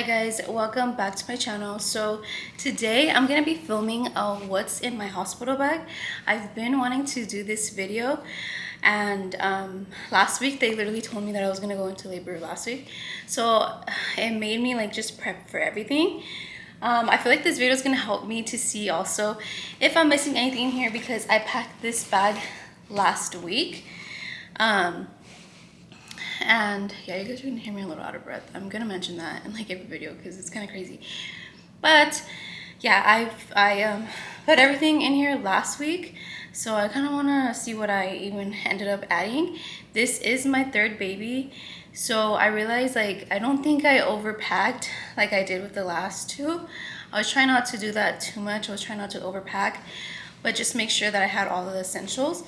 Hi guys, welcome back to my channel. So today I'm gonna be filming what's in my hospital bag. I've been wanting to do this video, and last week they literally told me that I was gonna go into labor last week, so it made me like just prep for everything. I feel like this video is gonna help me to see also if I'm missing anything in here, because I packed this bag last week. And yeah, you guys are gonna hear me a little out of breath. I'm gonna mention that in like every video because it's kind of crazy. But yeah, I put everything in here last week, so I kind of want to see what I even ended up adding. This is my third baby, so I realized like I don't think I overpacked like I did with the last two. I was trying not to do that too much. I was trying not to overpack, but just make sure that I had all of the essentials.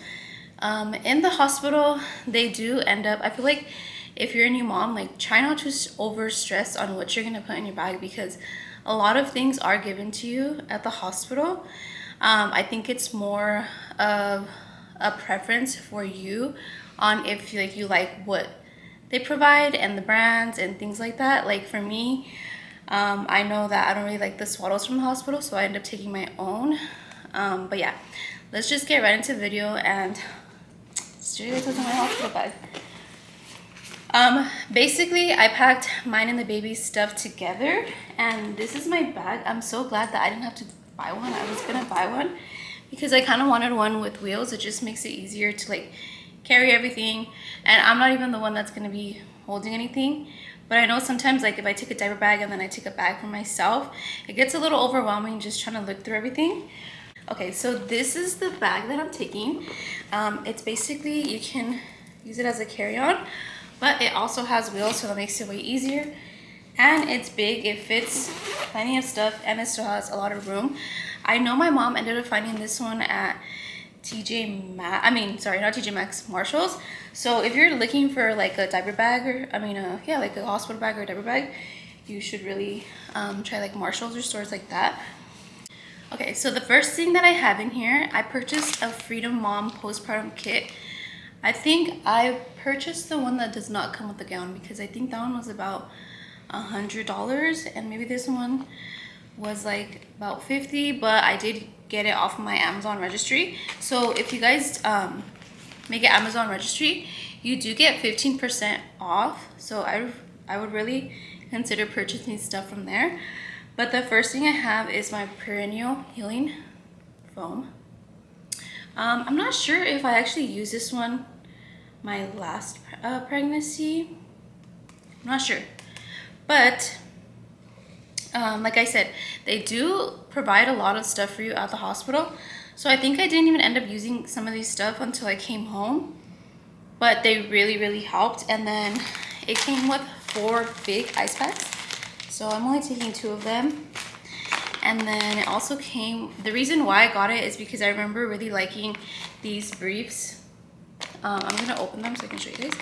In the hospital, they do end up, I feel like if you're a new mom, like try not to over stress on what you're going to put in your bag, because a lot of things are given to you at the hospital. I think it's more of a preference for you on if you like what they provide and the brands and things like that. Like for me, I know that I don't really like the swaddles from the hospital, so I end up taking my own. But yeah, let's just get right into the video and show you guys what's in my hospital bag. Basically I packed mine and the baby's stuff together, and this is my bag. I'm so glad that I didn't have to buy one. I was gonna buy one because I kind of wanted one with wheels. It just makes it easier to like carry everything, and I'm not even the one that's gonna be holding anything. But I know sometimes like if I take a diaper bag and then I take a bag for myself, it gets a little overwhelming just trying to look through everything. Okay, so this is the bag that I'm taking. It's basically, you can use it as a carry-on, but it also has wheels, so that makes it way easier. And it's big, it fits plenty of stuff, and it still has a lot of room. I know my mom ended up finding this one at TJ Maxx, not TJ Maxx, Marshalls. So if you're looking for like a diaper bag, or yeah, like a hospital bag or a diaper bag, you should really try like Marshalls or stores like that. Okay, so the first thing that I have in here, I purchased a Freedom Mom postpartum kit. I think I purchased the one that does not come with the gown, because I think that one was about $100, and maybe this one was like about 50, but I did get it off of my Amazon registry. So if you guys make an Amazon registry, you do get 15% off. So I would really consider purchasing stuff from there. But the first thing I have is my Perineal Healing Foam. I'm not sure if I actually used this one my last pregnancy. I'm not sure. But like I said, they do provide a lot of stuff for you at the hospital. So I think I didn't even end up using some of these stuff until I came home. But they really, really helped. And then it came with 4 big ice packs. So I'm only taking 2 of them. And then it also came, the reason why I got it is because I remember really liking these briefs. I'm gonna open them so I can show you guys.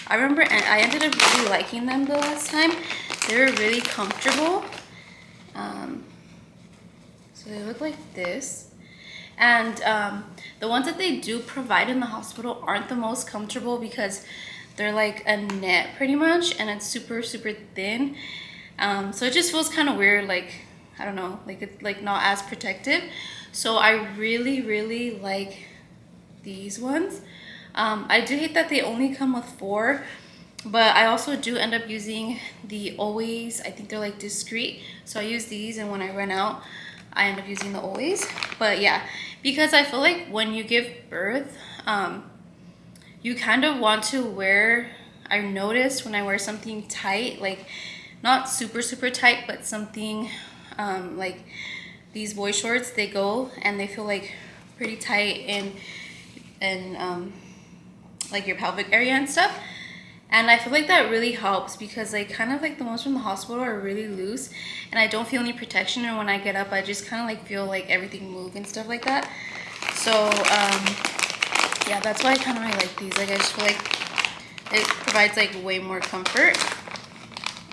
I remember, and I ended up really liking them the last time. They were really comfortable. So they look like this. And the ones that they do provide in the hospital aren't the most comfortable, because they're like a net pretty much, and it's super, super thin. So it just feels kind of weird, like, I don't know, like it's like not as protective. So I really, really like these ones. I do hate that they only come with 4, but I also do end up using the Always, I think they're like discreet. So I use these, and when I run out, I end up using the Always. But yeah, because I feel like when you give birth, you kind of want to wear, I noticed when I wear something tight, like not super, super tight, but something like these boy shorts, they go and they feel like pretty tight in like your pelvic area and stuff. And I feel like that really helps, because like kind of like the ones from the hospital are really loose, and I don't feel any protection, and when I get up I just kind of like feel like everything move and stuff like that. So yeah, that's why I kind of really like these. Like I just feel like it provides like way more comfort,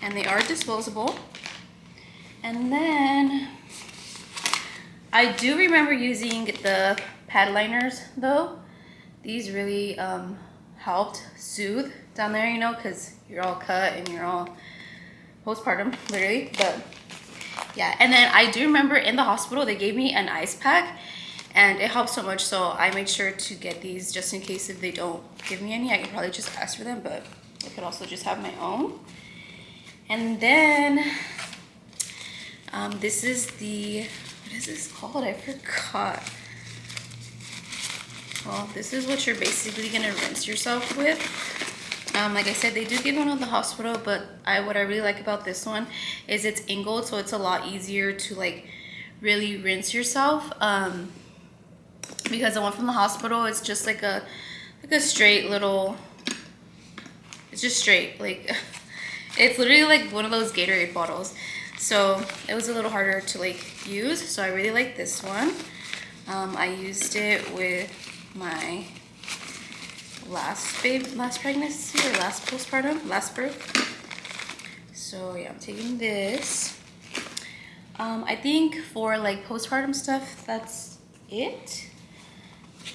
and they are disposable. And then I do remember using the pad liners though. These really helped soothe down there, you know, because you're all cut and you're all postpartum, literally. But yeah, and then I do remember in the hospital they gave me an ice pack, and it helped so much, so I made sure to get these just in case if they don't give me any. I could probably just ask for them, but I could also just have my own. And then this is the, what is this called? I forgot. Well, this is what you're basically gonna rinse yourself with. Like I said, they do give one at the hospital, but what I really like about this one is it's angled, so it's a lot easier to like really rinse yourself. Because the one from the hospital is just like a straight little, it's just straight, like it's literally like one of those Gatorade bottles. So it was a little harder to like use, so I really like this one. I used it with my last pregnancy or last postpartum, last birth. So yeah, I'm taking this. I think for like postpartum stuff, that's it.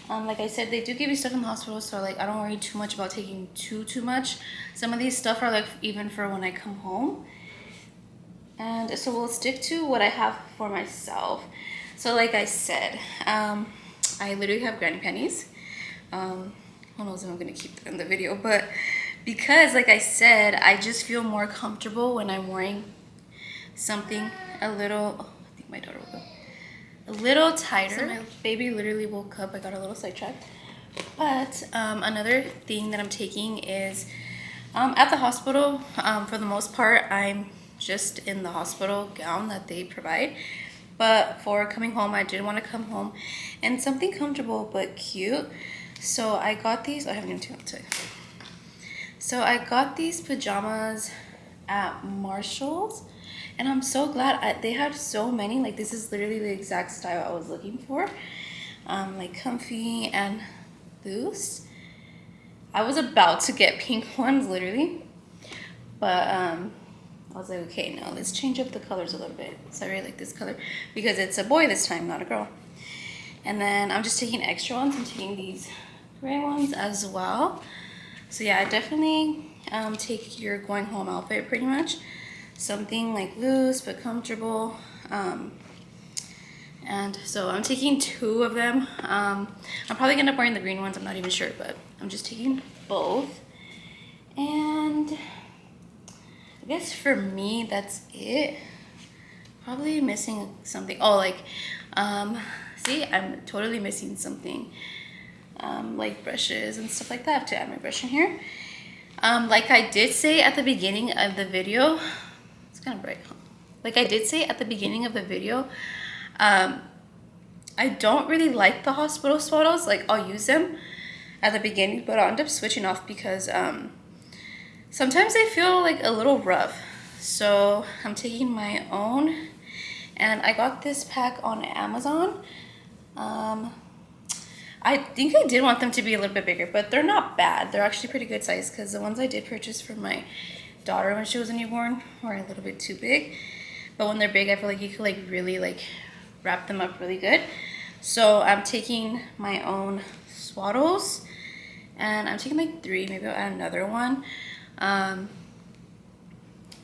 Like I said, they do give you stuff in the hospital, so like I don't worry too much about taking too much. Some of these stuff are like even for when I come home. And so we'll stick to what I have for myself. So like I said, I literally have granny panties. Who knows if I'm gonna keep them in the video, but because like I said, I just feel more comfortable when I'm wearing something a little, oh, I think my daughter will go, a little tighter. So my baby literally woke up. I got a little sidetracked. But another thing that I'm taking is at the hospital, for the most part, I'm just in the hospital gown that they provide. But for coming home, I did want to come home in something comfortable but cute. So I got these. I haven't even taken them today. So I got these pajamas at Marshall's, and I'm so glad they had so many. Like this is literally the exact style I was looking for, like comfy and loose. I was about to get pink ones literally, but I was like, okay, no, let's change up the colors a little bit. So I really like this color because it's a boy this time, not a girl. And then I'm just taking extra ones. I'm taking these gray ones as well. So yeah, I definitely take your going home outfit pretty much. Something like loose but comfortable. And so I'm taking 2 of them. I'm probably gonna end up wearing the green ones, I'm not even sure, but I'm just taking both. And I guess for me, that's it. Probably missing something. Oh, like, see, I'm totally missing something. Like brushes and stuff like that. I have to add my brush in here. Like I did say at the beginning of the video, it's kind of bright, huh? Like I did say at the beginning of the video, I don't really like the hospital swaddles. Like I'll use them at the beginning, but I'll end up switching off because sometimes they feel like a little rough. So I'm taking my own, and I got this pack on Amazon. I think I did want them to be a little bit bigger, but they're not bad. They're actually pretty good size because the ones I did purchase for my daughter when she was a newborn were a little bit too big. But when they're big, I feel like you could like really like wrap them up really good. So I'm taking my own swaddles, and I'm taking like 3. Maybe I'll add another one.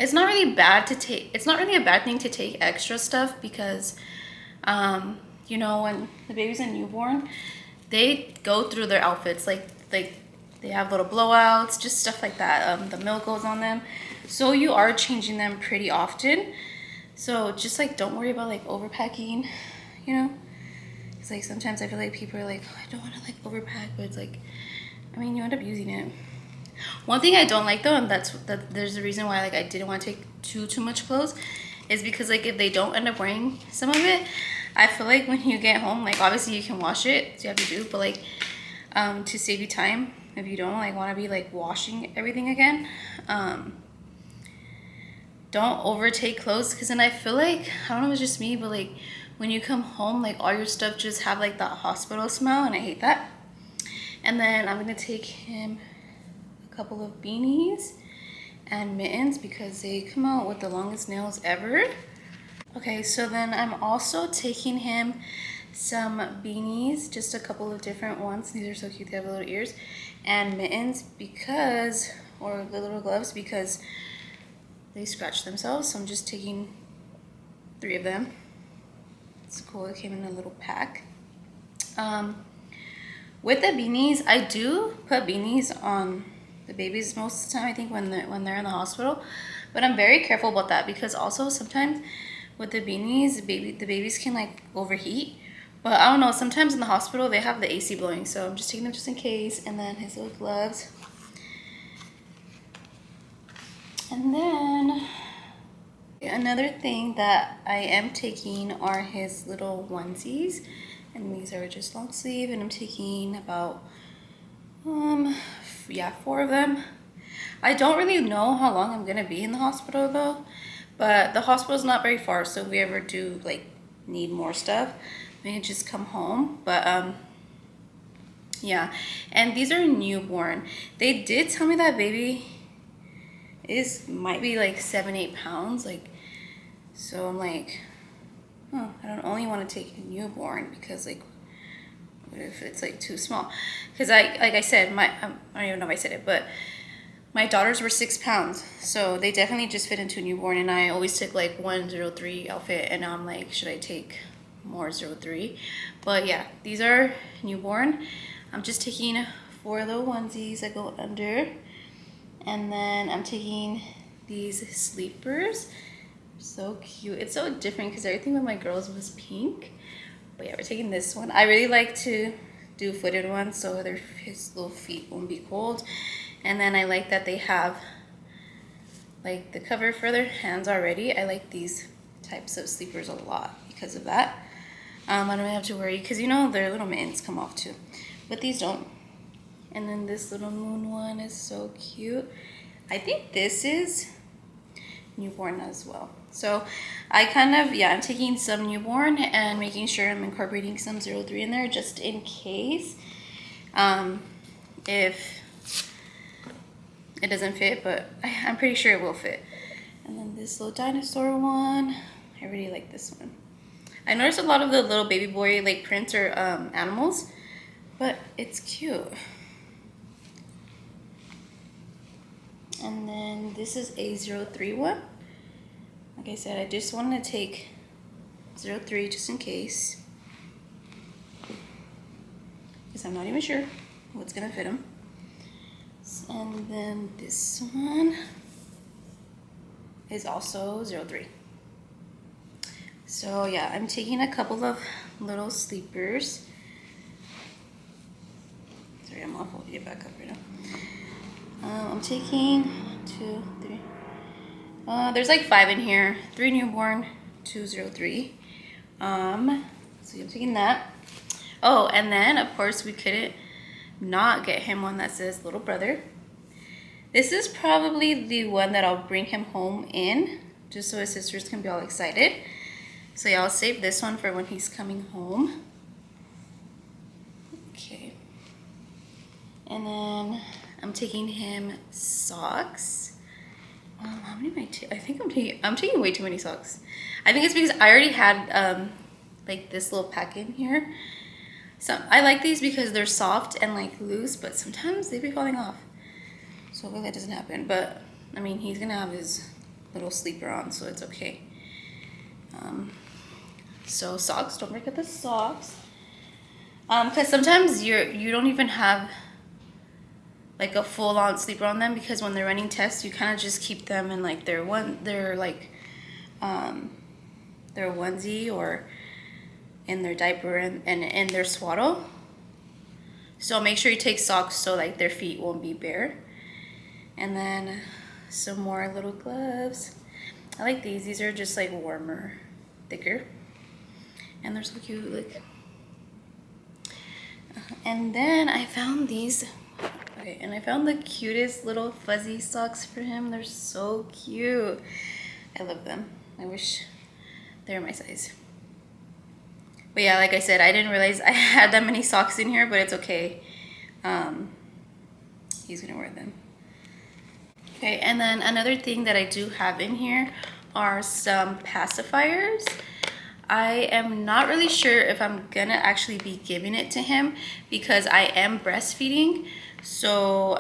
It's not really bad to take. It's not really a bad thing to take extra stuff because, you know, when the baby's a newborn, they go through their outfits like they have little blowouts, just stuff like that. The milk goes on them, so you are changing them pretty often. So just like don't worry about like overpacking, you know. It's like sometimes I feel like people are like, oh, I don't want to like overpack, but it's like, I mean, you end up using it. One thing I don't like though, and there's a reason why like I didn't want to take too much clothes, is because like if they don't end up wearing some of it, I feel like when you get home, like obviously you can wash it, so you have to do, but like to save you time, if you don't like want to be like washing everything again, don't overtake clothes, because then I feel like, I don't know if it's just me, but like when you come home, like all your stuff just have like that hospital smell, and I hate that. And then I'm gonna take him a couple of beanies and mittens because they come out with the longest nails ever. Okay, so then I'm also taking him some beanies, just a couple of different ones. These are so cute, they have little ears, and mittens because, or the little gloves, because, you know, when the baby's a newborn, they go through their outfits like they have little blowouts, just stuff like that. The milk goes on them, so you are changing them pretty often. So just like don't worry about like overpacking, you know. It's like sometimes I feel like people are like, oh, I don't want to like overpack, but it's like, I mean, you end up using it. One thing I don't like though, and there's a reason why like I didn't want to take too much clothes, is because like if they don't end up wearing some of it, I feel like when you come home, like obviously you can wash it, so you have to do, but like to save you time, if you don't like want to be like washing everything again, don't overtake clothes, because then I feel like when you get home, like all your stuff just have like that hospital smell, and I hate that. they scratch themselves. So I'm just taking 3 of them. It's cool. It came in a little pack. With the beanies, I do put beanies on the babies most of the time, I think, when they're in the hospital. But I'm very careful about that because also sometimes with the beanies, the babies can like overheat. But I don't know, sometimes in the hospital they have the AC blowing, so I'm just taking them just in case. And then his little gloves. And then another thing that I am taking are his little onesies. And these are just long sleeve, and I'm taking about, yeah, 4 of them. I don't really know how long I'm gonna be in the hospital though, but the hospital's not very far, so if we ever do like need more stuff, we can just come home. But yeah, and these are newborn. They did tell me that baby might be like 7-8 pounds, like, so I'm like, oh, I don't only want to take a newborn because like, what if it's like too small? Because like I said, I don't even know if I said it, but my daughters were 6 pounds, so they definitely just fit into a newborn. And I always took like 103 outfit, and now I'm like, should I take more 03? But yeah, these are newborn. I'm just taking 4 little onesies that go under, and then I'm taking these sleepers. So cute. It's so different because everything with my girls was pink. But yeah, we're taking this one. I really like to do footed ones so his little feet won't be cold. And then I like that they have like the cover for their hands already. I like these types of sleepers a lot because of that. I don't really have to worry because you know their little mittens come off too, but these don't. And then this little moon one is so cute. I think this is newborn as well. So I kind of, yeah, I'm taking some newborn and making sure I'm incorporating some 03 in there just in case if it doesn't fit, but I'm pretty sure it will fit. And then this little dinosaur one, I really like this one. I noticed a lot of the little baby boy like prints or animals, but it's cute. And then this is a 03 one. Like I said, I just wanted to take 03 just in case, because I'm not even sure what's gonna fit him. And then this one is also 03. So yeah, I'm taking a couple of little sleepers. Sorry, I'm holding it back up right now. I'm taking 2, 3. There's like 5 in here. 3 newborn, 2 03. So I'm taking that. Oh, and then of course we couldn't not get him one that says little brother. This is probably the one that I'll bring him home in, just so his sisters can be all excited. So yeah, I'll save this one for when he's coming home. Okay. And then I'm taking him socks. How many am I think I'm taking way too many socks. I think it's because I already had like this little pack in here. So I like these because they're soft and like loose, but sometimes they be falling off. So hopefully that doesn't happen. But I mean, he's gonna have his little sleeper on, so it's okay. So socks, don't forget the socks. Because sometimes you don't even have like a full-on sleeper on them, because when they're running tests, you kind of just keep them in like their onesie or in their diaper and in their swaddle. So make sure you take socks so like their feet won't be bare. And then some more little gloves. I like these. These are just like warmer, thicker, and they're so cute. Like, and then I found these. Okay, and I found the cutest little fuzzy socks for him. They're so cute. I love them. I wish they were my size. But yeah, like I said, I didn't realize I had that many socks in here, but it's okay. He's gonna wear them. Okay, and then another thing that I do have in here are some pacifiers. I am not really sure if I'm gonna actually be giving it to him because I am breastfeeding. So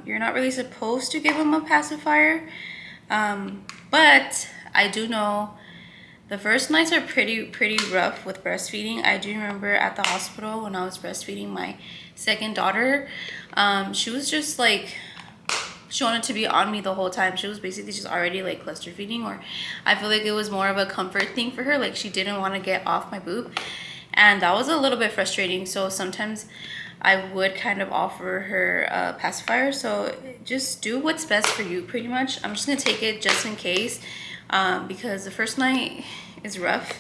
you're not really supposed to give him a pacifier. But I do know the first nights are pretty rough with breastfeeding. I do remember at the hospital when I was breastfeeding my second daughter, she was just like, she wanted to be on me the whole time. She was basically just already like cluster feeding, or I feel like it was more of a comfort thing for her. Like she didn't want to get off my boob, and that was a little bit frustrating. So sometimes I would kind of offer her a pacifier. So just do what's best for you, pretty much. I'm just gonna take it just in case, because the first night is rough.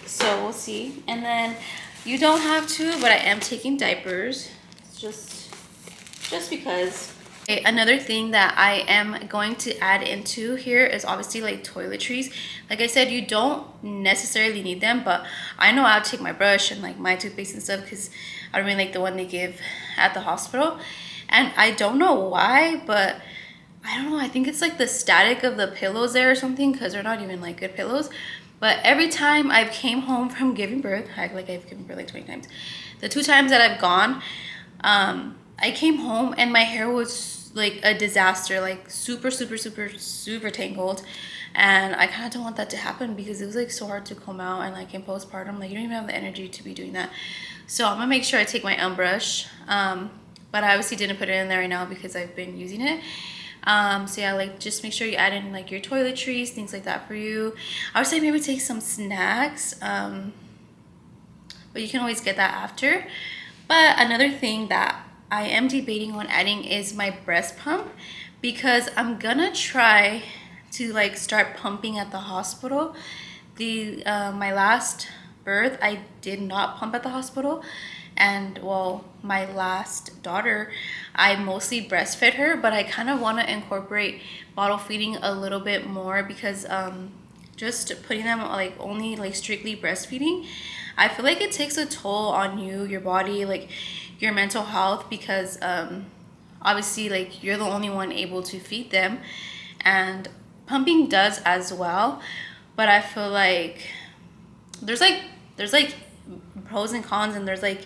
So we'll see. And then you don't have to, but I am taking diapers. It's just because. Okay, another thing that I am going to add into here is obviously like toiletries. Like I said, you don't necessarily need them, but I know I'll take my brush and like my toothpaste and stuff because I don't really like the one they give at the hospital. And I don't know why, but I don't know, I think it's like the static of the pillows there or something, because they're not even like good pillows. But every time I've came home from giving birth, I act like I've given birth like 20 times. The 2 times that I've gone, I came home and my hair was like a disaster, like super tangled. And I kind of don't want that to happen because it was like so hard to comb out, and like in postpartum, like you don't even have the energy to be doing that. So I'm gonna make sure I take my brush, but I obviously didn't put it in there right now because I've been using it. So yeah, like just make sure you add in like your toiletries, things like that for you. I would say maybe take some snacks, but you can always get that after. But another thing that I am debating on adding is my breast pump, because I'm gonna try to like start pumping at the hospital. My last birth, I did not pump at the hospital. And well, my last daughter, I mostly breastfed her, but I kind of want to incorporate bottle feeding a little bit more, because just putting them like only like strictly breastfeeding, I feel like it takes a toll on you, your body, like your mental health, because obviously like you're the only one able to feed them, and pumping does as well. But I feel like there's like pros and cons, and there's like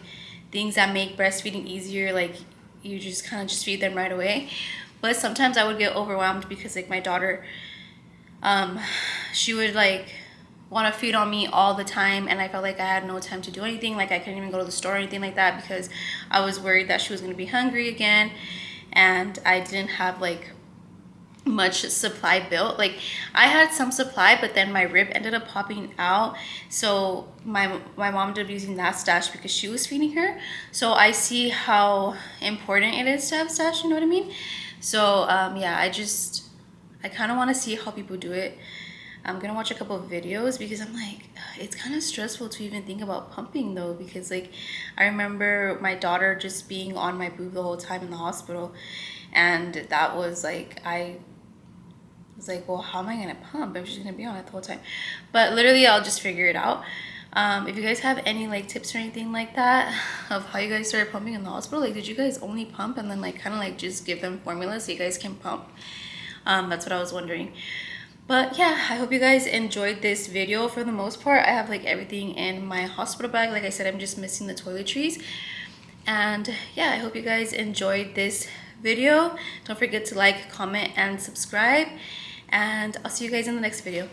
things that make breastfeeding easier, like you just kind of just feed them right away. But sometimes I would get overwhelmed because like my daughter, she would like want to feed on me all the time, and I felt like I had no time to do anything. Like I couldn't even go to the store or anything like that because I was worried that she was going to be hungry again, and I didn't have like much supply built. Like I had some supply, but then my rib ended up popping out, so my mom ended up using that stash because she was feeding her. So I see how important it is to have stash, you know what I mean? So yeah, I kind of want to see how people do it. I'm gonna watch a couple of videos because I'm like, it's kind of stressful to even think about pumping though, because like I remember my daughter just being on my boob the whole time in the hospital, and that was like, I was like, well, how am I gonna pump if she's gonna be on it the whole time? But literally I'll just figure it out. If you guys have any like tips or anything like that of how you guys started pumping in the hospital, like did you guys only pump and then like kind of like just give them formula so you guys can pump? That's what I was wondering. But yeah, I hope you guys enjoyed this video. For the most part, I have like everything in my hospital bag. Like I said, I'm just missing the toiletries. And yeah, I hope you guys enjoyed this video. Don't forget to like, comment, and subscribe. And I'll see you guys in the next video.